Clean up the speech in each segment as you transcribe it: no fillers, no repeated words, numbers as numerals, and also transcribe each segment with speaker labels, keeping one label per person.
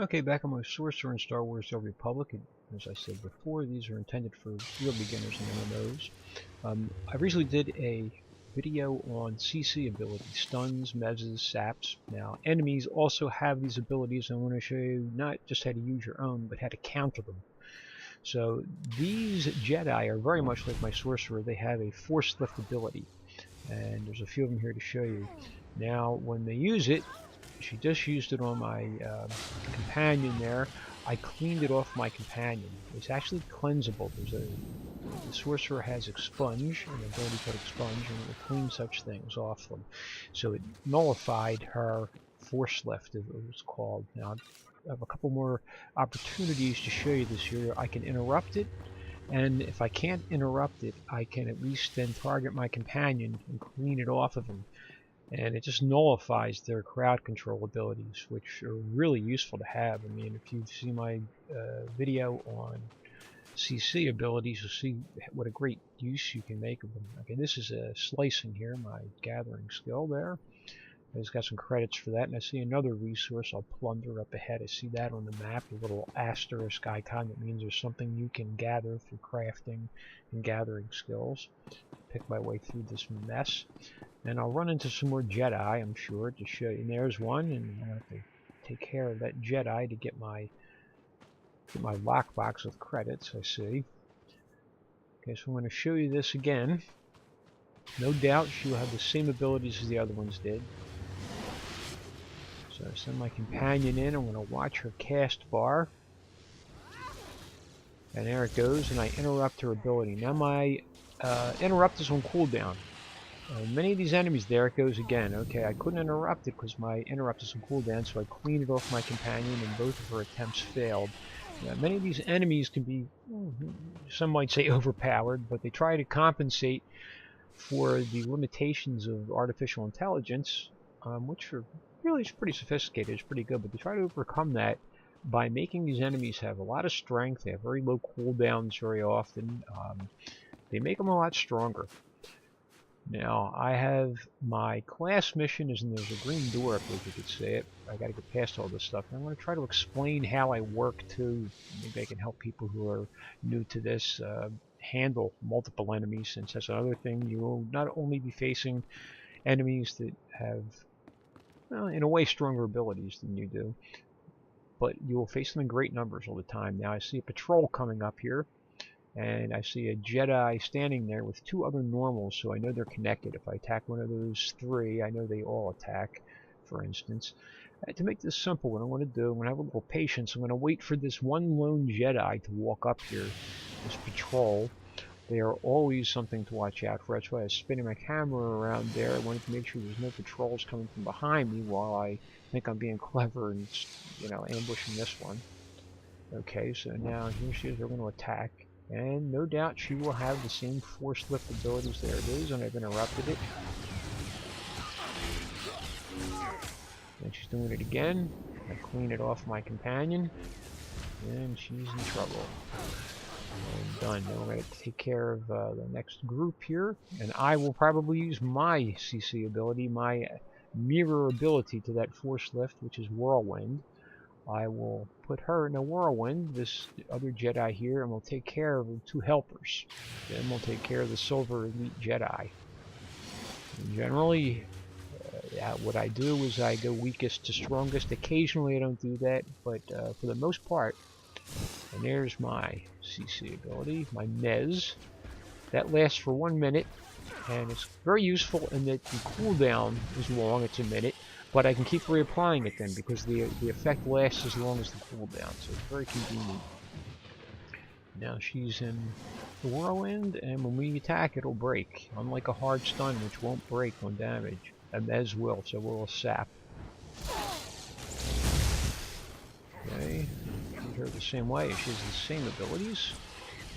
Speaker 1: Okay, back on my sorcerer in Star Wars: The Old Republic. As I said before, these are intended for real beginners in MMOs. I recently did a video on CC abilities, stuns, mezzes, saps. Now, enemies also have these abilities. I want to show you not just how to use your own, but how to counter them. So these Jedi are very much like my sorcerer. They have a force lift ability, and there's a few of them here to show you. Now, when they use it, she just used it on my companion there. I cleaned it off my companion. It's actually cleansable. The sorcerer has expunge, an ability called expunge, and it will clean such things off them. So it nullified her force lift, as it was called. Now I have a couple more opportunities to show you this here. I can interrupt it, and if I can't interrupt it, I can at least then target my companion and clean it off of him. And it just nullifies their crowd control abilities, which are really useful to have. I mean, if you've seen my video on CC abilities, you'll see what a great use you can make of them. Okay, this is a slicing here, my gathering skill there. It's got some credits for that, and I see another resource I'll plunder up ahead. I see that on the map, a little asterisk icon. That means there's something you can gather through crafting and gathering skills. Pick my way through this mess. And I'll run into some more Jedi, I'm sure, to show you. And there's one, and I have to take care of that Jedi to get my lockbox with credits, I see. Okay, so I'm going to show you this again. No doubt she will have the same abilities as the other ones did. So I send my companion in. I'm going to watch her cast bar. And there it goes, and I interrupt her ability. Now my interrupt is on cooldown. Many of these enemies, there it goes again. Okay, I couldn't interrupt it because my interrupt is on cooldown, so I cleaned it off my companion, and both of her attempts failed. Many of these enemies can be, some might say, overpowered, but they try to compensate for the limitations of artificial intelligence, which are really pretty sophisticated. It's pretty good, but they try to overcome that by making these enemies have a lot of strength. They have very low cooldowns very often. They make them a lot stronger. Now, I have my class mission is, and there's a green door up there, if you could see it. I got to get past all this stuff. And I'm going to try to explain how I work too. Maybe I can help people who are new to this handle multiple enemies, since that's another thing. You will not only be facing enemies that have, well, in a way, stronger abilities than you do, but you will face them in great numbers all the time. Now, I see a patrol coming up here. And I see a Jedi standing there with two other normals, so I know they're connected. If I attack one of those three, I know they all attack, for instance. To make this simple, what I'm going to do, I'm going to have a little patience. I'm going to wait for this one lone Jedi to walk up here, this patrol. They are always something to watch out for. That's why I was spinning my camera around there. I wanted to make sure there's no patrols coming from behind me while I think I'm being clever and, ambushing this one. Okay, so now here she is. They're going to attack. And no doubt she will have the same force lift abilities. There it is, and I've interrupted it. And she's doing it again. I clean it off my companion. And she's in trouble. And done. Now we're going to take care of the next group here. And I will probably use my CC ability, my mirror ability to that force lift, which is Whirlwind. I will put her in a whirlwind, this other Jedi here, and we'll take care of the two helpers. Then we'll take care of the Silver Elite Jedi. And generally, what I do is I go weakest to strongest. Occasionally I don't do that, but for the most part, and there's my CC ability, my Mez. That lasts for 1 minute, and it's very useful in that the cooldown is long, it's a minute. But I can keep reapplying it then, because the effect lasts as long as the cooldown, so it's very convenient. Now she's in the whirlwind, and when we attack, it'll break. Unlike a hard stun, which won't break on damage. A Mez will, so we'll sap. Okay, treat her the same way. She has the same abilities.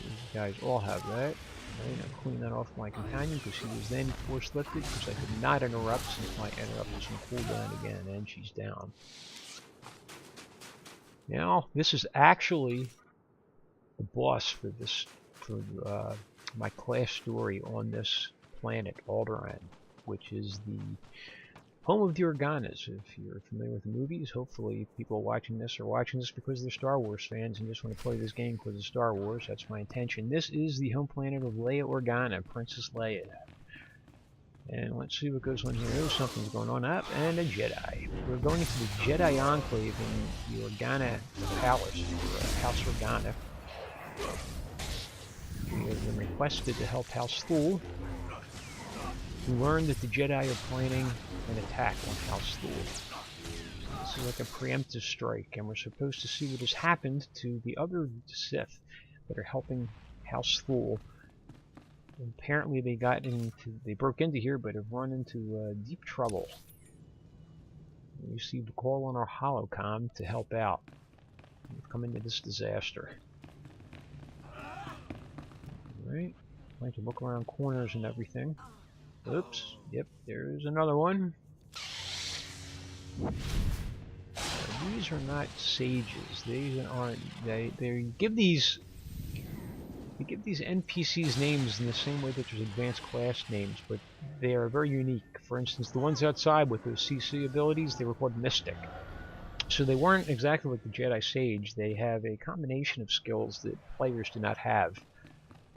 Speaker 1: These guys all have that. Okay, now clean that off my companion, because she was then force lifted, because I could not interrupt since my interrupt is on cooldown again, and she's down. Now, this is actually the boss for this, my class story on this planet, Alderaan, which is the Home of the Organas. If you're familiar with the movies, hopefully people watching this are watching this because they're Star Wars fans and just want to play this game because of Star Wars. That's my intention. This is the home planet of Leia Organa, Princess Leia. And let's see what goes on here. Oh, something's going on up, and a Jedi. We're going into the Jedi Enclave in the Organa Palace, or House Organa. We have been requested to help House Thule. We learned that the Jedi are planning an attack on House Thule. This is like a preemptive strike, and we're supposed to see what has happened to the other Sith that are helping House Thule. Apparently they broke into here, but have run into deep trouble. We received a call on our holocom to help out. We've come into this disaster. Alright, going to look around corners and everything. Oops, yep, there's another one. These are not sages. These aren't. They give these NPCs names in the same way that there's advanced class names, but they are very unique. For instance, the ones outside with those CC abilities, they were called Mystic. So they weren't exactly like the Jedi Sage. They have a combination of skills that players do not have.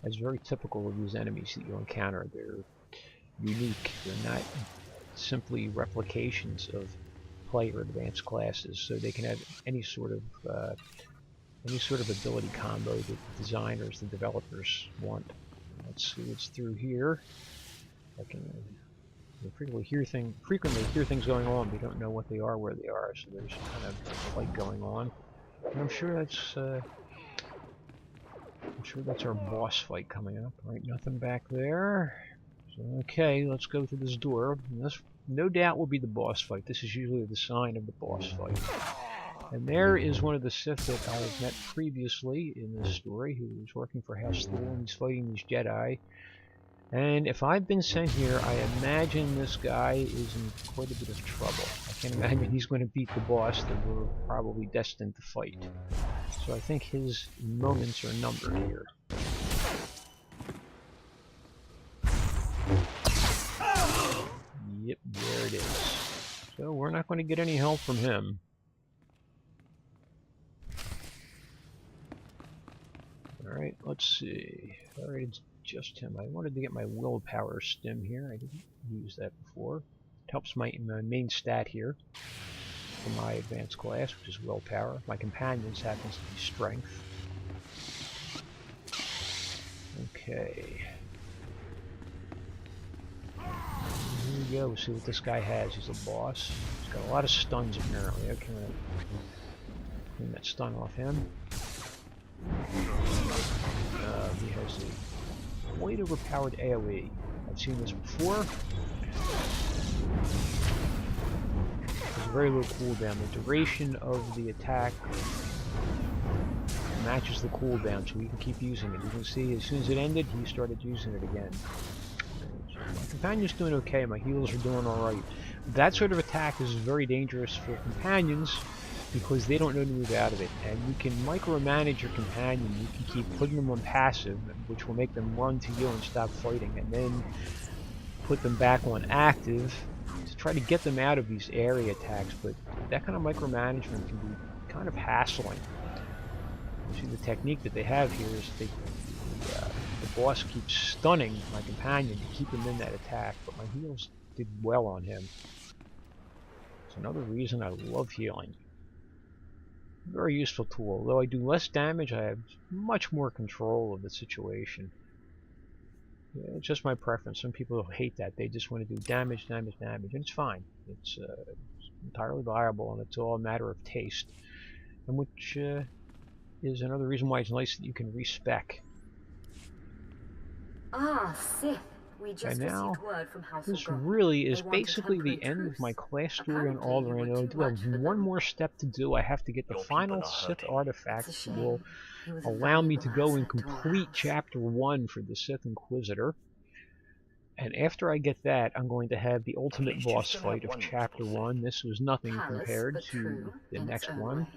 Speaker 1: That's very typical of these enemies that you encounter. They're unique. They're not simply replications of player advanced classes, so they can have any sort of ability combo that the designers, the developers want. Let's see what's through here. We frequently hear things going on. We don't know what they are, where they are, so there's kind of a fight going on. And I'm sure that's our boss fight coming up. All right, nothing back there. So, okay, let's go through this door. And this, no doubt, will be the boss fight. This is usually the sign of the boss fight. And there is one of the Sith that I have met previously in this story, who is working for House Thule, and he's fighting these Jedi. And if I've been sent here, I imagine this guy is in quite a bit of trouble. I can't imagine he's going to beat the boss that we're probably destined to fight. So I think his moments are numbered here. Yep, there it is. So we're not going to get any help from him. Alright, let's see. Alright, it's just him. I wanted to get my willpower stim here. I didn't use that before. It helps my main stat here for my advanced class, which is willpower. My companions happens to be strength. Okay. Here we go. We'll see what this guy has. He's a boss. He's got a lot of stuns apparently. Okay, I'm gonna clean that stun off him. He has a quite overpowered AoE. I've seen this before. There's a very low cooldown. The duration of the attack matches the cooldown, so we can keep using it. You can see as soon as it ended, he started using it again. My companion's doing okay. My healers are doing alright. That sort of attack is very dangerous for companions, because they don't know to move out of it, and you can micromanage your companion. You can keep putting them on passive, which will make them run to you and stop fighting, and then put them back on active to try to get them out of these area attacks. But that kind of micromanagement can be kind of hassling. You see, the technique that they have here is the boss keeps stunning my companion to keep him in that attack, but my heals did well on him. It's another reason I love healing. Very useful tool. Though I do less damage, I have much more control of the situation. Yeah, it's just my preference. Some people hate that. They just want to do damage, damage, damage, and it's fine. It's entirely viable, and it's all a matter of taste. And which is another reason why it's nice that you can respec.
Speaker 2: Ah, Sith. We just
Speaker 1: now,
Speaker 2: received word from House
Speaker 1: this
Speaker 2: Organa.
Speaker 1: really is
Speaker 2: They want a
Speaker 1: basically the
Speaker 2: temporary
Speaker 1: end of my
Speaker 2: truce.
Speaker 1: class story on
Speaker 2: Apparently, you
Speaker 1: Alderaan.
Speaker 2: were
Speaker 1: I
Speaker 2: too
Speaker 1: do have
Speaker 2: much for
Speaker 1: one
Speaker 2: them.
Speaker 1: more step to do. I have to get the
Speaker 3: Your
Speaker 1: final
Speaker 3: people are
Speaker 1: Sith
Speaker 3: hurting.
Speaker 1: artifact
Speaker 2: It's a
Speaker 1: that
Speaker 2: shame.
Speaker 1: will
Speaker 2: He was a
Speaker 1: allow me to
Speaker 2: valuable
Speaker 1: go and
Speaker 2: asset to our
Speaker 1: complete
Speaker 2: house.
Speaker 1: Chapter 1 for the Sith Inquisitor. And after I get that, I'm going to have the ultimate
Speaker 3: least you
Speaker 1: boss
Speaker 3: still
Speaker 1: fight
Speaker 3: have
Speaker 1: of
Speaker 3: one
Speaker 1: Chapter
Speaker 3: useful
Speaker 1: 1. This was nothing
Speaker 2: Callous,
Speaker 1: compared
Speaker 2: but
Speaker 1: to
Speaker 2: true
Speaker 1: the
Speaker 2: in its
Speaker 1: next
Speaker 2: own
Speaker 1: one.
Speaker 2: way.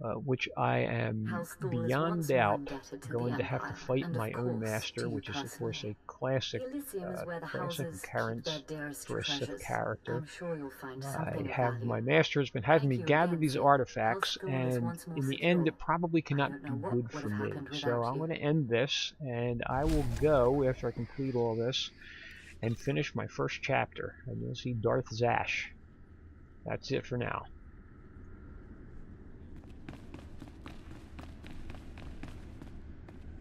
Speaker 1: which I am
Speaker 2: House Thor is
Speaker 1: beyond
Speaker 2: once more
Speaker 1: doubt
Speaker 2: indebted to
Speaker 1: going
Speaker 2: the
Speaker 1: to have to
Speaker 2: Empire,
Speaker 1: fight
Speaker 2: and
Speaker 1: my
Speaker 2: of
Speaker 1: own
Speaker 2: course
Speaker 1: master,
Speaker 2: to you
Speaker 1: which is of course a
Speaker 2: personally.
Speaker 1: classic,
Speaker 2: Elysium is where the
Speaker 1: classic
Speaker 2: houses keep their
Speaker 1: occurrence
Speaker 2: dearest
Speaker 1: for a Sith
Speaker 2: treasures.
Speaker 1: character.
Speaker 2: I'm sure you'll find
Speaker 1: I
Speaker 2: something of
Speaker 1: have my
Speaker 2: value.
Speaker 1: master has been having me
Speaker 2: Thank you
Speaker 1: gather
Speaker 2: again,
Speaker 1: these
Speaker 2: Sith. House
Speaker 1: artifacts,
Speaker 2: Thor is
Speaker 1: and
Speaker 2: once more
Speaker 1: in the end,
Speaker 2: secure.
Speaker 1: it probably
Speaker 2: I
Speaker 1: cannot
Speaker 2: don't know
Speaker 1: be
Speaker 2: what
Speaker 1: good
Speaker 2: would
Speaker 1: for
Speaker 2: have
Speaker 1: me.
Speaker 2: happened
Speaker 1: So
Speaker 2: without
Speaker 1: I'm
Speaker 2: you.
Speaker 1: going to end this, and I will go after I complete all this and finish my first chapter, and you'll see Darth Zash. That's it for now.